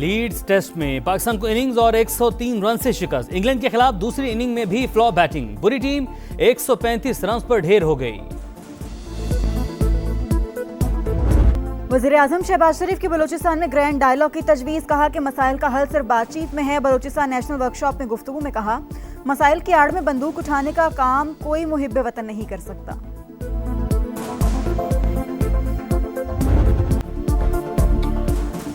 Leeds test में पाकिस्तान को innings और 103 रन से शिकस्त। इंग्लैंड के खिलाफ दूसरी इनिंग में भी फ्लॉप बैटिंग, बुरी टीम 135 रन पर ढेर हो गई। वज़ीर-ए-आज़म शहबाज शरीफ की बलूचिस्तान में ग्रैंड डायलॉग की तजवीज़, कहा कि मसाइल का हल सिर्फ बातचीत में है। बलूचिस्तान नेशनल वर्कशॉप में गुफ्तगू में कहा, मसाइल की आड़ में बंदूक उठाने का काम कोई मुहिब्बे वतन नहीं कर सकता।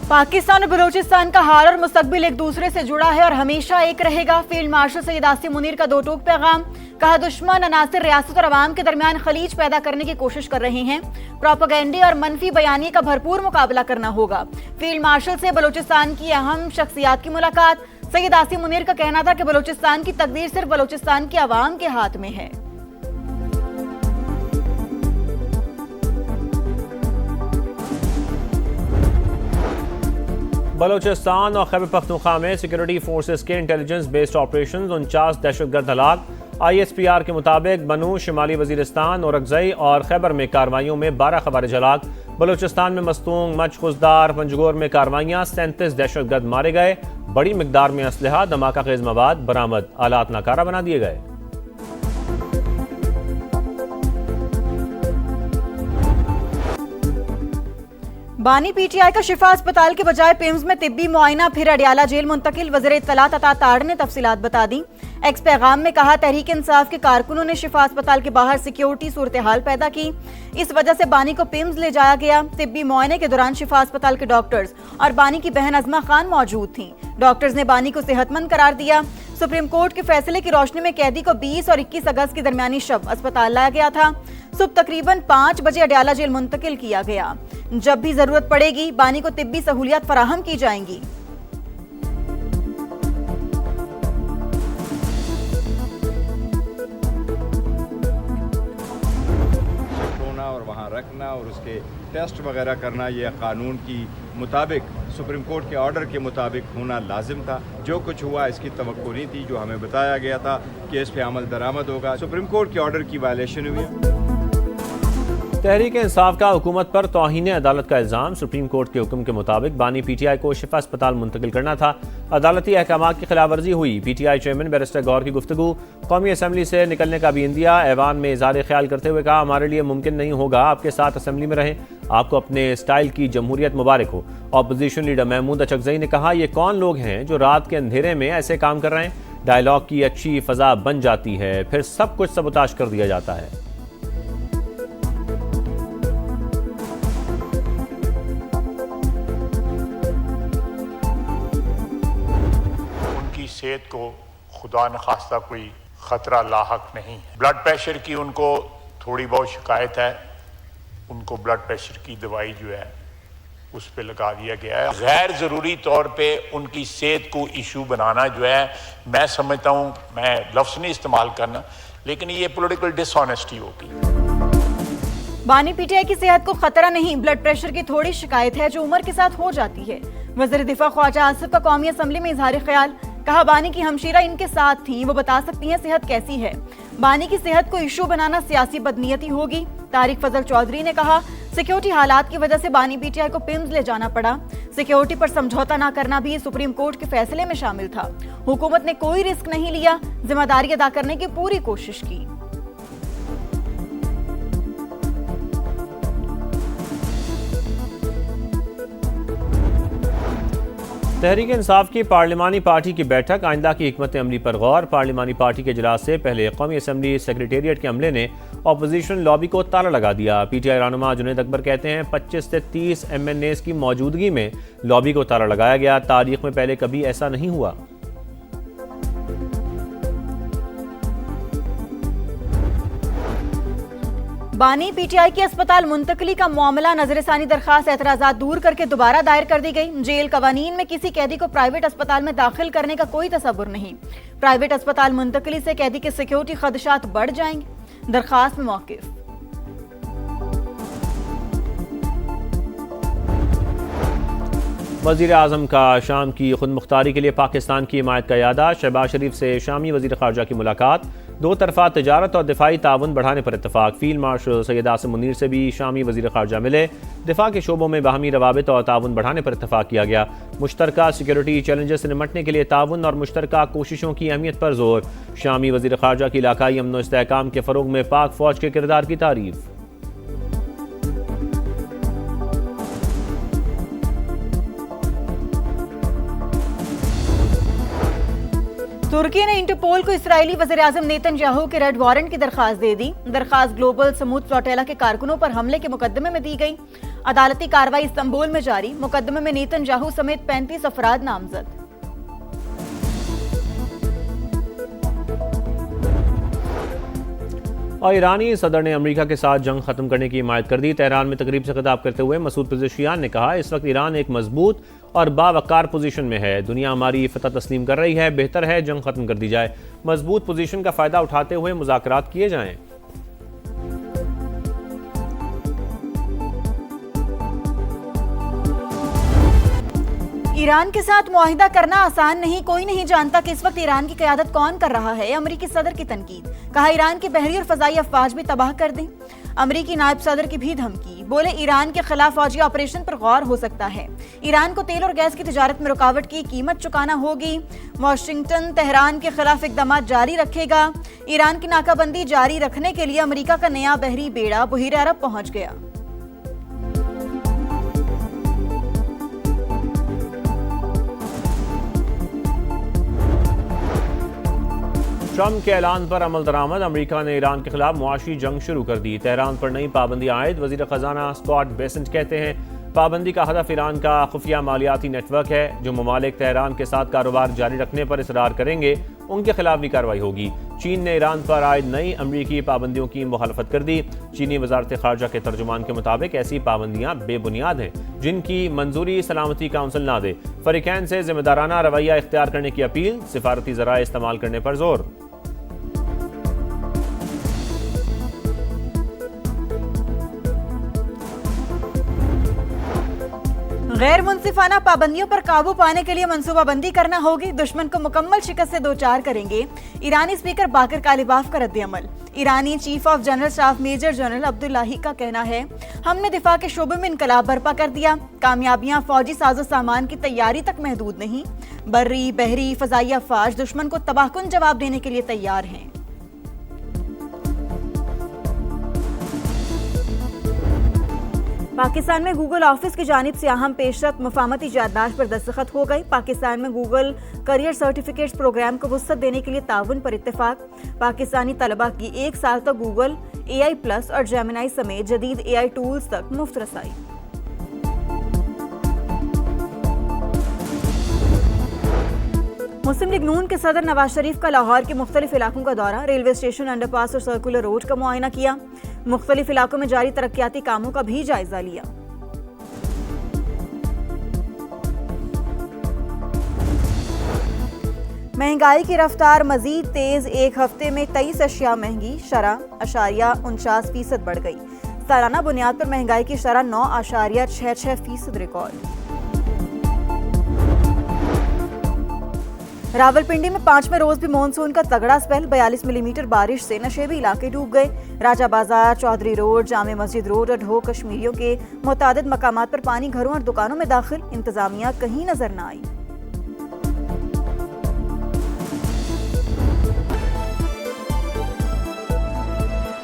पाकिस्तान और बलूचिस्तान का हाल और मुस्तकबिल एक दूसरे से जुड़ा है और हमेशा एक रहेगा। फील्ड मार्शल सैयद आसिम मुनीर का दो टूक पैगाम, कहा दुश्मन अनासिर रियासत और अवाम के दरमियान खलीज पैदा करने की कोशिश कर रहे हैं। प्रोपेगेंडे और मनफी बयानी का भरपूर मुकाबला करना होगा। फील्ड मार्शल से बलूचिस्तान की अहम शख्सियात की मुलाकात। सैयद आसिम मुनीर का कहना था कि बलूचिस्तान की तकदीर सिर्फ बलूचिस्तान की अवाम के हाथ में है। बलूचिस्तान और खैबर पख्तूनख्वा में सिक्योरिटी फोर्सेस के इंटेलिजेंस बेस्ड ऑपरेशन 49 दहशतगर्द हलाक। ISPR के मुताबिक बनू, शिमाली वजीरिस्तान, औरकजई और खैबर में कार्रवाइयों में 12 खवारिज हलाक। बलूचिस्तान में मस्तूंग, मच, खुजदार, पंजगोर में कार्रवाइयाँ, 37 दहशतगर्द मारे गए। बड़ी मिकदार में असलहा, धमाका खेज मवाद बरामद, आलात नाकारा बना दिए गए। बानी PTI का शिफा अस्पताल के बजाय पिम्स में तिब्बी मुआयना, फिर अडियाला जेल मुंतकिल। वज़ीर इत्तलात अता ताड़ ने तफसीलात बता दी। एक्स पैगाम में कहा, तहरीक इंसाफ के कारकुनों ने शिफा अस्पताल के बाहर सिक्योरिटी सूरत हाल पैदा की, इस वजह से बानी को पिम्स ले जाया गया। तिब्बी मुआयने के दौरान शिफा अस्पताल के डॉक्टर्स और बानी की बहन अजमा खान मौजूद थीं। डॉक्टर्स ने बानी को सेहतमंद करार दिया। सुप्रीम कोर्ट के फैसले की रोशनी में कैदी को 20 और 21 अगस्त की दरमियानी शब अस्पताल लाया गया था। सुबह तकरीबन 5 बजे अडियाला जेल मुंतकिल किया गया। जब भी जरूरत पड़ेगी बानी को तिब्बी सहूलियत फराहम की जाएंगी। और वहाँ रखना और उसके टेस्ट वगैरह करना, यह कानून की मुताबिक, सुप्रीम कोर्ट के ऑर्डर के मुताबिक होना लाजिम था। जो कुछ हुआ इसकी तवक्को नहीं थी। जो हमें बताया गया था कि इस पे अमल दरामद होगा, सुप्रीम कोर्ट के ऑर्डर की वायलेशन हुई। तहरीक इंसाफ का हुकूमत पर तौहीन अदालत का इल्ज़ाम। सुप्रीम कोर्ट के हुक्म के मुताबिक बानी PTI को शिफा अस्पताल मुंतकिल करना था। अदालती अहकामात की खिलाफ वर्जी हुई। PTI चेयरमैन बैरिस्टर गौर की गुफ्तगू। कौमी असम्बली से निकलने का भी इंदिया। ऐवान में इज़हार ख्याल करते हुए कहा, हमारे लिए मुमकिन नहीं होगा आपके साथ असम्बली में रहें। आपको अपने स्टाइल की जमहूरियत मुबारक हो। अपोजिशन लीडर महमूद अचकजई ने कहा, ये कौन लोग हैं जो रात के अंधेरे में ऐसे काम कर रहे हैं। डायलॉग की अच्छी फ़ज़ा बन जाती है, फिर सब कुछ सबूताश कर दिया जाता है। सेहत को खुदा न खास्ता कोई ख़तरा लाहक नहीं है। ब्लड प्रेशर की उनको थोड़ी बहुत शिकायत है, उनको ब्लड प्रेशर की दवाई जो है उस पे लगा दिया गया है। गैर ज़रूरी तौर पे उनकी सेहत को इशू बनाना जो है, मैं समझता हूँ, मैं लफ्ज़ नहीं इस्तेमाल करना, लेकिन ये पॉलिटिकल डिसऑनेस्टी होगी। बानी PTI की सेहत को खतरा नहीं, ब्लड प्रेशर की थोड़ी शिकायत है जो उम्र के साथ हो जाती है। वज़ीर दिफा ख्वाजा आसिफ का कौमी असम्बली में इजहार ख्याल, कहा बानी की हमशीरा इनके साथ थी, वो बता सकती हैं सेहत कैसी है। बानी की सेहत को इशू बनाना सियासी बदनीयती होगी। तारिक फजल चौधरी ने कहा, सिक्योरिटी हालात की वजह से बानी PTI को पिम्स ले जाना पड़ा। सिक्योरिटी पर समझौता न करना भी सुप्रीम कोर्ट के फैसले में शामिल था। हुकूमत ने कोई रिस्क नहीं लिया, जिम्मेदारी अदा करने की पूरी कोशिश की। तहरीक इंसाफ की पार्लिमानी पार्टी की बैठक, आइंदा की हिकमत अमली पर गौर। पार्लिमानी पार्टी के इजलास से पहले कौमी असम्बली सेक्रेटेरिएट के अमले ने अपोजिशन लॉबी को ताला लगा दिया। PTI रहनुमा जुनैद अकबर कहते हैं 25 से 30 MNAs की मौजूदगी में लॉबी को ताला लगाया गया। तारीख में पहले कभी ऐसा नहीं हुआ। बानी PTI की अस्पताल मुंतकली का मामला नजरसानी दरखास्त एतराज़ात दूर करके दोबारा दायर कर दी गई। जेल कवानीन में किसी कैदी को प्राइवेट अस्पताल में दाखिल करने का कोई तसव्वुर नहीं। प्राइवेट अस्पताल मुंतकली से कैदी के सिक्योरिटी खदशात बढ़ जाएंगे। दरखास्त में मौक़िफ़। वज़ीर-ए-आज़म का शाम की खुद मुख्तारी के लिए पाकिस्तान की हिमायत का इरादा। शहबाज शरीफ से शामी वज़ीर ख़ारजा की मुलाकात। दो तरफा तजारत और दिफाई ताउन बढ़ाने पर इतफाक। फील्ड मार्शल सैयद आसिम मुनीर से भी शामी वज़ीर ख़ारजा मिले। दिफा के शोबों में बाहमी रवाबित और ताउन बढ़ाने पर इतफाक किया गया। मुश्तरका सिक्योरिटी चैलेंजेस से निपटने के लिए ताउन और मुश्तरका कोशिशों की अहमियत पर जोर। शामी वज़ीर ख़ारजा की इलाकाई अमन व इस्तेहकाम के फ़रोग में पाक फ़ौज के किरदार की तारीफ। तुर्की ने इंटरपोल को इसराइली वज़ीर-ए-आज़म नेतन्याहू के रेड वारंट की दरखास्त दे दी। दरखास्त ग्लोबल समूद फ्लोटेला के कारकुनों पर हमले के मुकदमे में दी गई। अदालती कार्रवाई इस्तांबुल में जारी। मुकदमे में नेतन्याहू समेत 35 अफराद नामजद। और ईरानी सदर ने अमेरिका के साथ जंग खत्म करने की हिमायत कर दी। तेहरान में तकरीब से खिताब करते हुए मसूद पेज़ेशियान ने कहा, इस वक्त ईरान एक मजबूत और बावकार पोजीशन में है। दुनिया हमारी फतह तस्लीम कर रही है। बेहतर है जंग खत्म कर दी जाए। मजबूत पोजीशन का फायदा उठाते हुए मुज़ाकरात किए जाएं। ईरान के साथ मुआहिदा करना आसान नहीं। कोई नहीं जानता कि इस वक्त ईरान की क़यादत कौन कर रहा है। अमरीकी सदर की तनकीद। कहा, ईरान की बहरी और फजाई अफवाज भी तबाह कर दें। अमरीकी नायब सदर की भी धमकी। बोले, ईरान के खिलाफ फौजी ऑपरेशन पर गौर हो सकता है। ईरान को तेल और गैस की तिजारत में रुकावट की कीमत चुकाना होगी। वाशिंगटन तेहरान के खिलाफ इकदाम जारी रखेगा। ईरान की नाकाबंदी जारी रखने के लिए अमरीका का नया बहरी बेड़ा बहीर अरब पहुंच गया। ट्रंप के ऐलान पर अमल दरामद। अमेरिका ने ईरान के खिलाफ मुआशी जंग शुरू कर दी। तेहरान पर नई पाबंदी आयद। वजीर खजाना स्कॉट बेसेंट कहते हैं, पाबंदी का हदफ ईरान का खुफिया मालियाती नेटवर्क है। जो ममालिक तेहरान के साथ कारोबार जारी रखने पर इसरार करेंगे, उनके खिलाफ भी कार्रवाई होगी। चीन ने ईरान पर आयद नई अमरीकी पाबंदियों की मुखालफत कर दी। चीनी वजारत खारजा के तर्जुमान के मुताबिक ऐसी पाबंदियां बेबुनियाद हैं, जिनकी मंजूरी सलामती काउंसिल ना दे। फरीकैन से जिम्मेदाराना रवैया इख्तियार करने की अपील। सिफारती ज़राए इस्तेमाल करने पर जोर। गैर मुनसिफाना पाबंदियों पर काबू पाने के लिए मंसूबाबंदी करना होगी। दुश्मन को मुकम्मल शिकस्त से दो चार करेंगे। ईरानी स्पीकर बाकर कालिबाफ का रद्द-ए-अमल। ईरानी chief of general staff major general Abdollahi का कहना है, हमने दिफा के शोबे में इनकलाब बर्पा कर दिया। कामयाबियां फौजी साजो सामान की तैयारी तक महदूद नहीं। बर्री बहरी फजाई अफवाज दुश्मन को तबाहकुन जवाब देने के लिए तैयार हैं। पाकिस्तान में गूगल ऑफिस की जानिब से अहम पेशरफ्त मुफाहमती याददाश्त पर दस्तखत हो गई। पाकिस्तान में गूगल करियर सर्टिफिकेट्स प्रोग्राम को वुसअत देने के लिए ताउन पर इत्तेफाक। पाकिस्तानी तलबा की 1 साल तक गूगल AI+ और जेमिनी समेत जदीद AI टूल्स तक मुफ्त रसाई। मुस्लिम लीग नून के सदर नवाज शरीफ का लाहौर के मुख्तलिफ इलाकों का दौरा। रेलवे स्टेशन, अंडरपास और सर्कुलर रोड का मुआयना किया। मुख्तलिफ इलाकों में जारी तरक्याती कामों का भी जायजा लिया। महंगाई की रफ्तार मजीद तेज। एक हफ्ते में 23 अशिया महंगी। शरह 49% बढ़ गई। सालाना बुनियाद पर महंगाई की शरह 9.66% रिकॉर्ड। रावलपिंडी में 5वें रोज भी मानसून का तगड़ा स्पेल। 42 मिलीमीटर बारिश से नशेबी इलाके डूब गए। राजा बाजार, चौधरी रोड, जामे मस्जिद रोड और ढो कश्मीरियों के मुतादिद मकामात पर पानी घरों और दुकानों में दाखिल। इंतजामिया कहीं नजर न आई।